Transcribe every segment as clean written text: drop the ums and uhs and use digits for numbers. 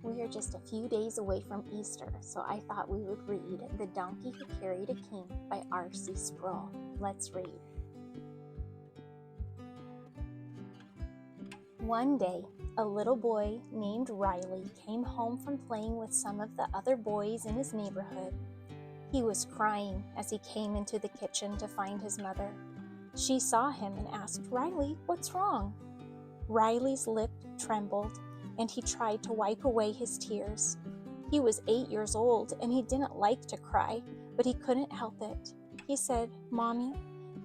We are just a few days away from Easter, so I thought we would read The Donkey Who Carried a King by R.C. Sproul. Let's read. One day, a little boy named Riley came home from playing with some of the other boys in his neighborhood. He was crying as he came into the kitchen to find his mother. She saw him and asked, "Riley, what's wrong?" Riley's lip trembled, and he tried to wipe away his tears. He was 8 years old, and he didn't like to cry, but he couldn't help it. He said, "Mommy,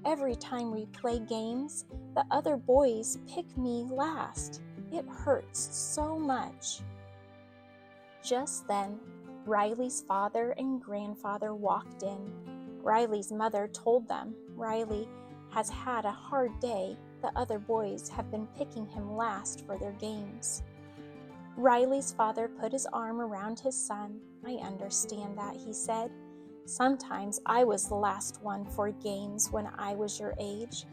every time we play games, the other boys pick me last. It hurts so much." Just then, Riley's father and grandfather walked in. Riley's mother told them, "Riley has had a hard day. The other boys have been picking him last for their games." Riley's father put his arm around his son. "I understand that," he said. "Sometimes I was the last one for games when I was your age."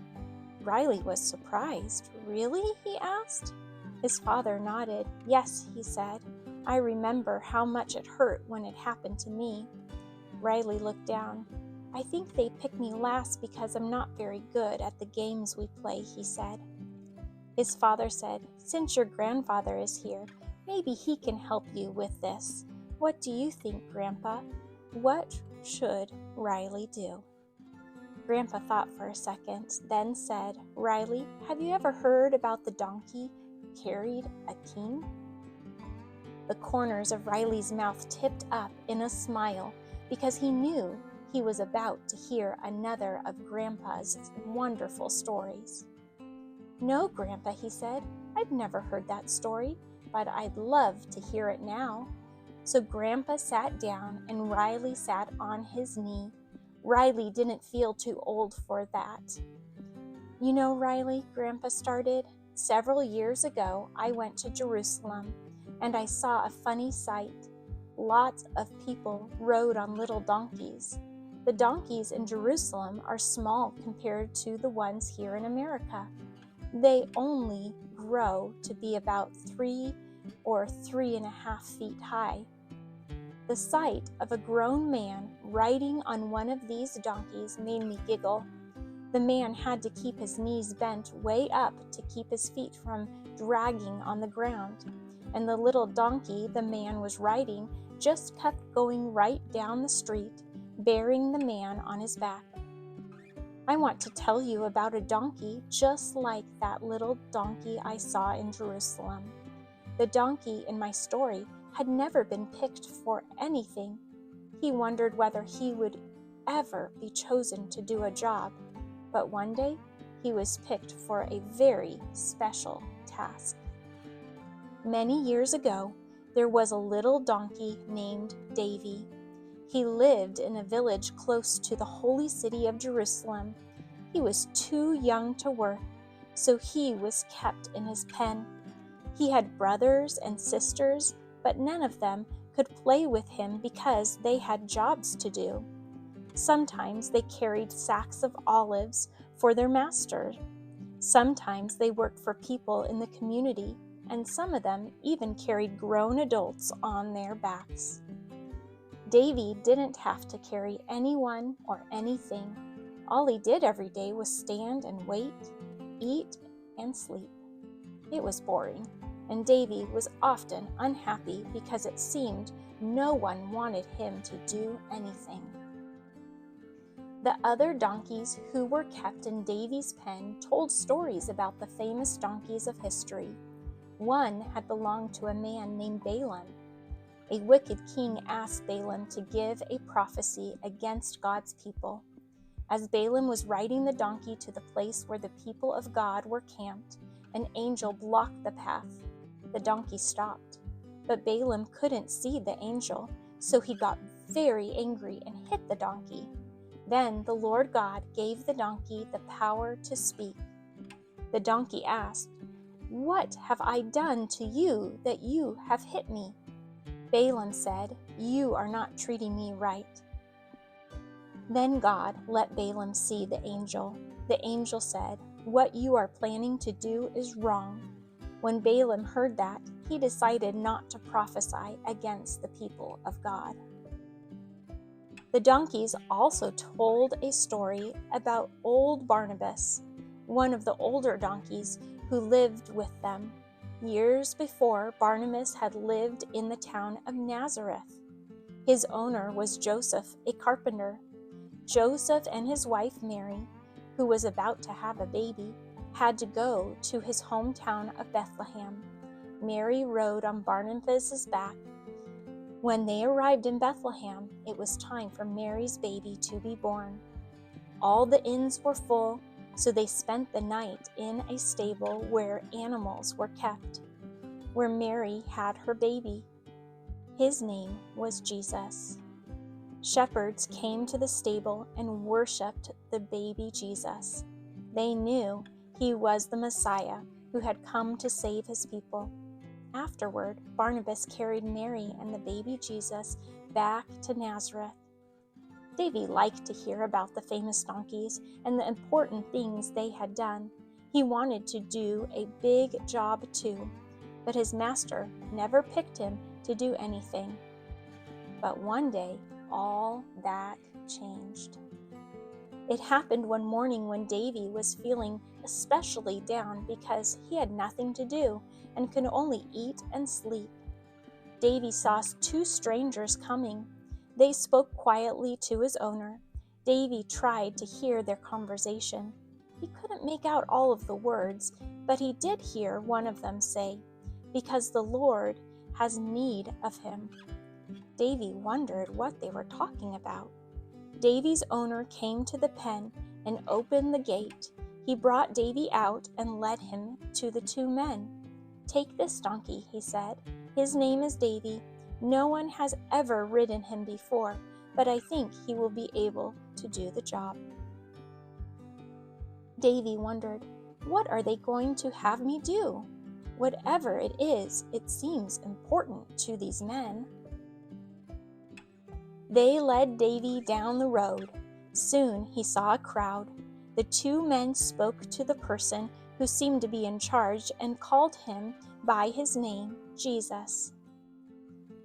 Riley was surprised. "Really?" he asked. His father nodded. "Yes," he said. "I remember how much it hurt when it happened to me." Riley looked down. "I think they pick me last because I'm not very good at the games we play," he said. His father said, "Since your grandfather is here, maybe he can help you with this. What do you think, Grandpa? What should Riley do?" Grandpa thought for a second, then said, "Riley, have you ever heard about the donkey who carried a king?" The corners of Riley's mouth tipped up in a smile because he knew he was about to hear another of Grandpa's wonderful stories. "No, Grandpa," he said, "I've never heard that story, but I'd love to hear it now." So Grandpa sat down and Riley sat on his knee. Riley didn't feel too old for that. "You know, Riley," Grandpa started, "several years ago I went to Jerusalem and I saw a funny sight. Lots of people rode on little donkeys. The donkeys in Jerusalem are small compared to the ones here in America. They only grow to be about 3 or 3.5 feet high. The sight of a grown man riding on one of these donkeys made me giggle. The man had to keep his knees bent way up to keep his feet from dragging on the ground, and the little donkey the man was riding just kept going right down the street, bearing the man on his back. I want to tell you about a donkey just like that little donkey I saw in Jerusalem. The donkey in my story had never been picked for anything. He wondered whether he would ever be chosen to do a job, but one day he was picked for a very special task. Many years ago, there was a little donkey named Davey. He lived in a village close to the holy city of Jerusalem. He was too young to work, so he was kept in his pen. He had brothers and sisters, but none of them could play with him because they had jobs to do. Sometimes they carried sacks of olives for their master. Sometimes they worked for people in the community, and some of them even carried grown adults on their backs. Davey didn't have to carry anyone or anything. All he did every day was stand and wait, eat, and sleep. It was boring, and Davey was often unhappy because it seemed no one wanted him to do anything. The other donkeys who were kept in Davey's pen told stories about the famous donkeys of history. One had belonged to a man named Balaam. A wicked king asked Balaam to give a prophecy against God's people. As Balaam was riding the donkey to the place where the people of God were camped, an angel blocked the path. The donkey stopped, but Balaam couldn't see the angel, so he got very angry and hit the donkey. Then the Lord God gave the donkey the power to speak. The donkey asked, "What have I done to you that you have hit me?" Balaam said, "You are not treating me right." Then God let Balaam see the angel. The angel said, "What you are planning to do is wrong." When Balaam heard that, he decided not to prophesy against the people of God. The donkeys also told a story about old Barnabas, one of the older donkeys who lived with them. Years before, Barnabas had lived in the town of Nazareth. His owner was Joseph, a carpenter. Joseph and his wife Mary, who was about to have a baby, had to go to his hometown of Bethlehem. Mary rode on Barnabas' back. When they arrived in Bethlehem, it was time for Mary's baby to be born. All the inns were full, so they spent the night in a stable where animals were kept, where Mary had her baby. His name was Jesus. Shepherds came to the stable and worshipped the baby Jesus. They knew he was the Messiah who had come to save his people. Afterward, Barnabas carried Mary and the baby Jesus back to Nazareth. Davey liked to hear about the famous donkeys and the important things they had done. He wanted to do a big job too, but his master never picked him to do anything. But one day, all that changed. It happened one morning when Davey was feeling especially down because he had nothing to do and could only eat and sleep. Davey saw two strangers coming. They spoke quietly to his owner. Davey tried to hear their conversation. He couldn't make out all of the words, but he did hear one of them say, "Because the Lord has need of him." Davey wondered what they were talking about. Davey's owner came to the pen and opened the gate. He brought Davey out and led him to the two men. "Take this donkey," he said. "His name is Davey. No one has ever ridden him before, but I think he will be able to do the job." Davey wondered, what are they going to have me do? Whatever it is, it seems important to these men. They led Davey down the road. Soon he saw a crowd. The two men spoke to the person who seemed to be in charge and called him by his name, Jesus.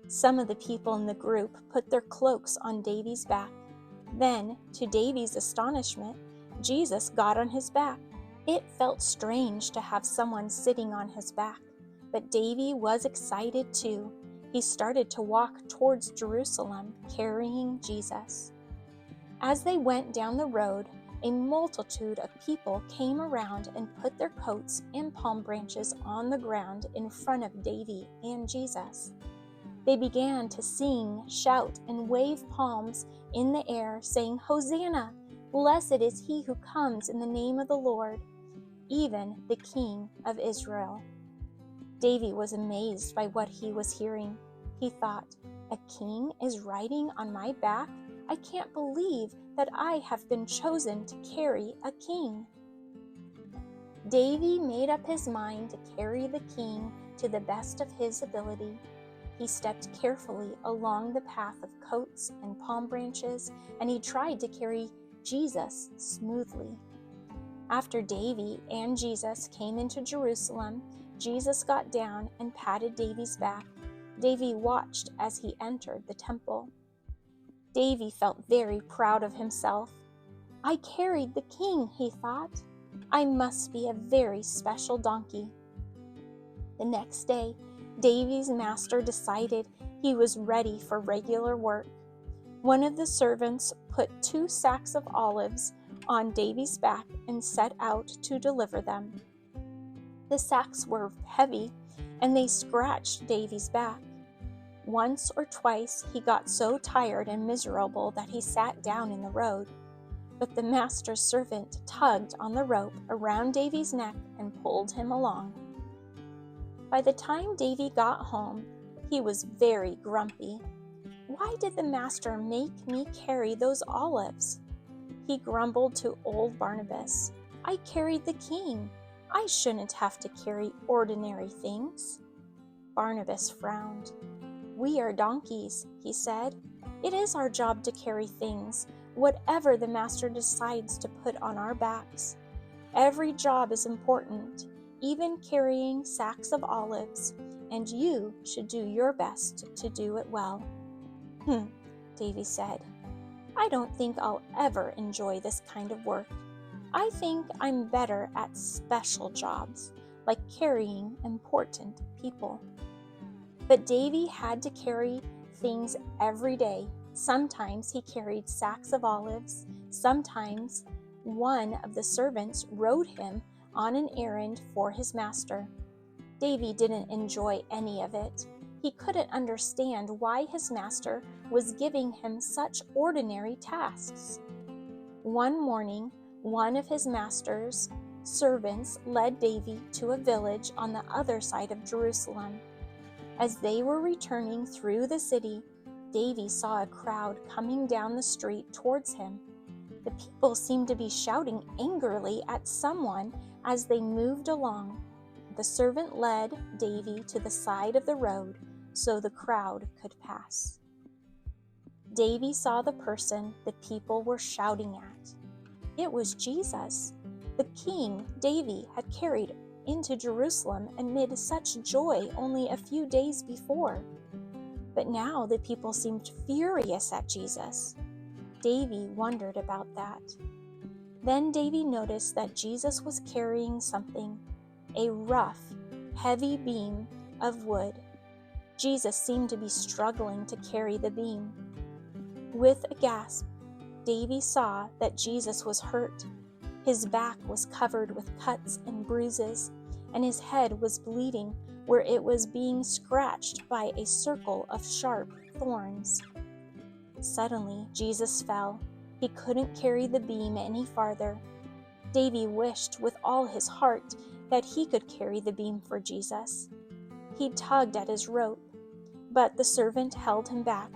Some of the people in the group put their cloaks on Davey's back. Then, to Davey's astonishment, Jesus got on his back. It felt strange to have someone sitting on his back, but Davey was excited too. He started to walk towards Jerusalem, carrying Jesus. As they went down the road, a multitude of people came around and put their coats and palm branches on the ground in front of Davey and Jesus. They began to sing, shout, and wave palms in the air, saying, "Hosanna! Blessed is he who comes in the name of the Lord, even the King of Israel." Davey was amazed by what he was hearing. He thought, "A king is riding on my back? I can't believe that I have been chosen to carry a king." Davey made up his mind to carry the king to the best of his ability. He stepped carefully along the path of coats and palm branches, and he tried to carry Jesus smoothly. After Davey and Jesus came into Jerusalem, Jesus got down and patted Davey's back. Davey watched as he entered the temple. Davey felt very proud of himself. "I carried the king," he thought. "I must be a very special donkey." The next day, Davey's master decided he was ready for regular work. One of the servants put 2 sacks of olives on Davey's back and set out to deliver them. The sacks were heavy, and they scratched Davey's back. Once or twice he got so tired and miserable that he sat down in the road. But the master's servant tugged on the rope around Davey's neck and pulled him along. By the time Davey got home, he was very grumpy. Why did the master make me carry those olives? He grumbled to old Barnabas. "I carried the king. I shouldn't have to carry ordinary things." Barnabas frowned. "We are donkeys," he said. "It is our job to carry things, whatever the master decides to put on our backs. Every job is important, even carrying sacks of olives. and you should do your best to do it well." Davey said. "I don't think I'll ever enjoy this kind of work. I think I'm better at special jobs, like carrying important people." But Davey had to carry things every day. Sometimes he carried sacks of olives. Sometimes one of the servants rode him on an errand for his master. Davey didn't enjoy any of it. He couldn't understand why his master was giving him such ordinary tasks. One morning, one of his master's servants led Davey to a village on the other side of Jerusalem. As they were returning through the city, Davey saw a crowd coming down the street towards him. The people seemed to be shouting angrily at someone as they moved along. The servant led Davey to the side of the road so the crowd could pass. Davey saw the person the people were shouting at. It was Jesus, the king Davey had carried into Jerusalem amid such joy only a few days before. But now the people seemed furious at Jesus. Davey wondered about that. Then Davey noticed that Jesus was carrying something, a rough, heavy beam of wood. Jesus seemed to be struggling to carry the beam. With a gasp, Davey saw that Jesus was hurt. His back was covered with cuts and bruises, and his head was bleeding where it was being scratched by a circle of sharp thorns. Suddenly, Jesus fell. He couldn't carry the beam any farther. Davey wished with all his heart that he could carry the beam for Jesus. He tugged at his rope, but the servant held him back.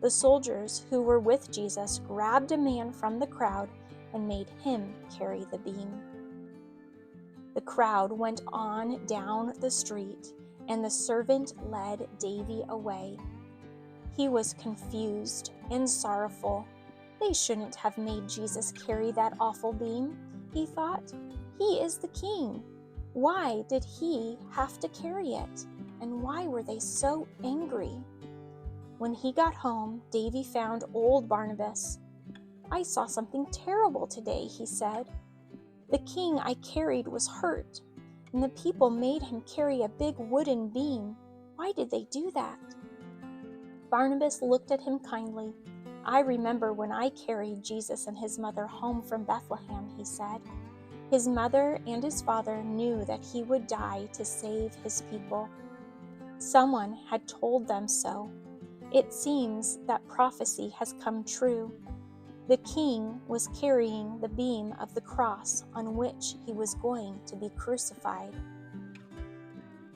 The soldiers who were with Jesus grabbed a man from the crowd and made him carry the beam. The crowd went on down the street, and the servant led Davey away. He was confused and sorrowful. They shouldn't have made Jesus carry that awful beam, he thought. He is the king. Why did he have to carry it? And why were they so angry? When he got home, Davey found old Barnabas. "I saw something terrible today," he said. "The king I carried was hurt, and the people made him carry a big wooden beam. Why did they do that?" Barnabas looked at him kindly. "I remember when I carried Jesus and his mother home from Bethlehem," he said. His mother and his father knew that he would die to save his people. Someone had told them so. It seems that prophecy has come true. The king was carrying the beam of the cross on which he was going to be crucified.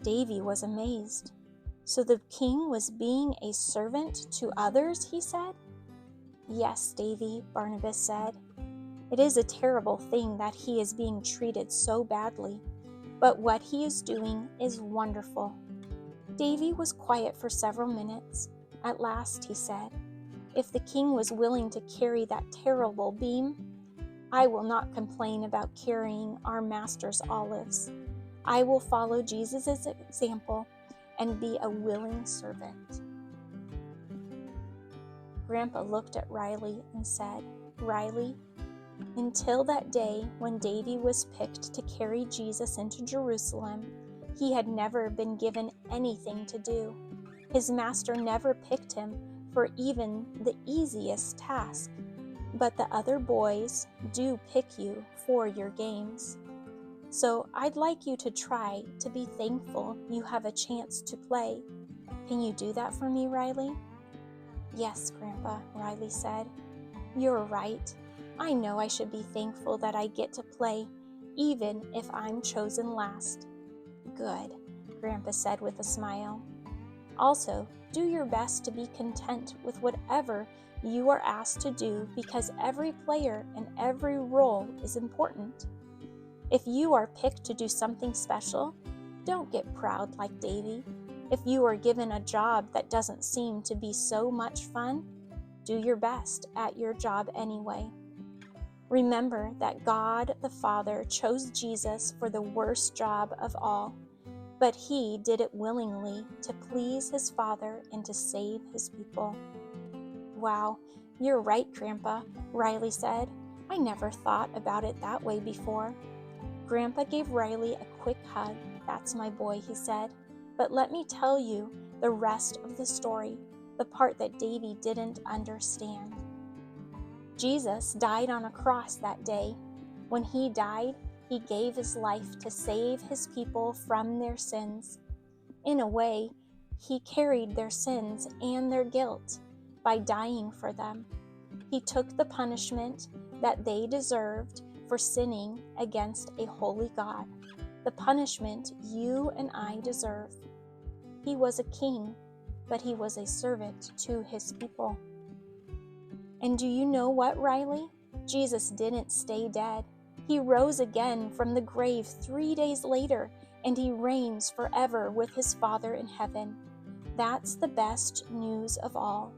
Davey was amazed. "So the king was being a servant to others," he said. "Yes, Davey," Barnabas said. "It is a terrible thing that he is being treated so badly, but what he is doing is wonderful." Davey was quiet for several minutes. At last he said, "If the king was willing to carry that terrible beam, I will not complain about carrying our master's olives. I will follow Jesus' example and be a willing servant." Grandpa looked at Riley and said, "Riley, until that day when Davey was picked to carry Jesus into Jerusalem, he had never been given anything to do. His master never picked him for even the easiest task. But the other boys do pick you for your games. So I'd like you to try to be thankful you have a chance to play. Can you do that for me, Riley?" "Yes, Grandpa," Riley said. "You're right. I know I should be thankful that I get to play, even if I'm chosen last." "Good," Grandpa said with a smile. "Also, do your best to be content with whatever you are asked to do, because every player and every role is important. If you are picked to do something special, don't get proud like Davey. If you are given a job that doesn't seem to be so much fun, do your best at your job anyway. Remember that God the Father chose Jesus for the worst job of all. but he did it willingly to please his Father and to save his people. Wow, you're right, Grandpa, Riley said. I never thought about it that way before. Grandpa gave Riley a quick hug. That's my boy, he said. But let me tell you the rest of the story, the part that Davey didn't understand. Jesus died on a cross that day. When he died, he gave his life to save his people from their sins. In a way, he carried their sins and their guilt by dying for them. He took the punishment that they deserved for sinning against a holy God, the punishment you and I deserve. He was a king, but he was a servant to his people. And do you know what, Riley? Jesus didn't stay dead. He rose again from the grave 3 days later, and he reigns forever with his Father in heaven. That's the best news of all.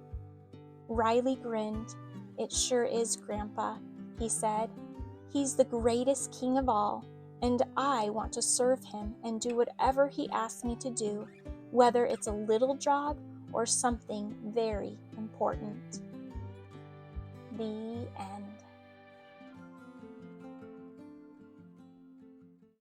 Riley grinned. It sure is, Grandpa, he said. He's the greatest king of all, and I want to serve him and do whatever he asks me to do, whether it's a little job or something very important. The end.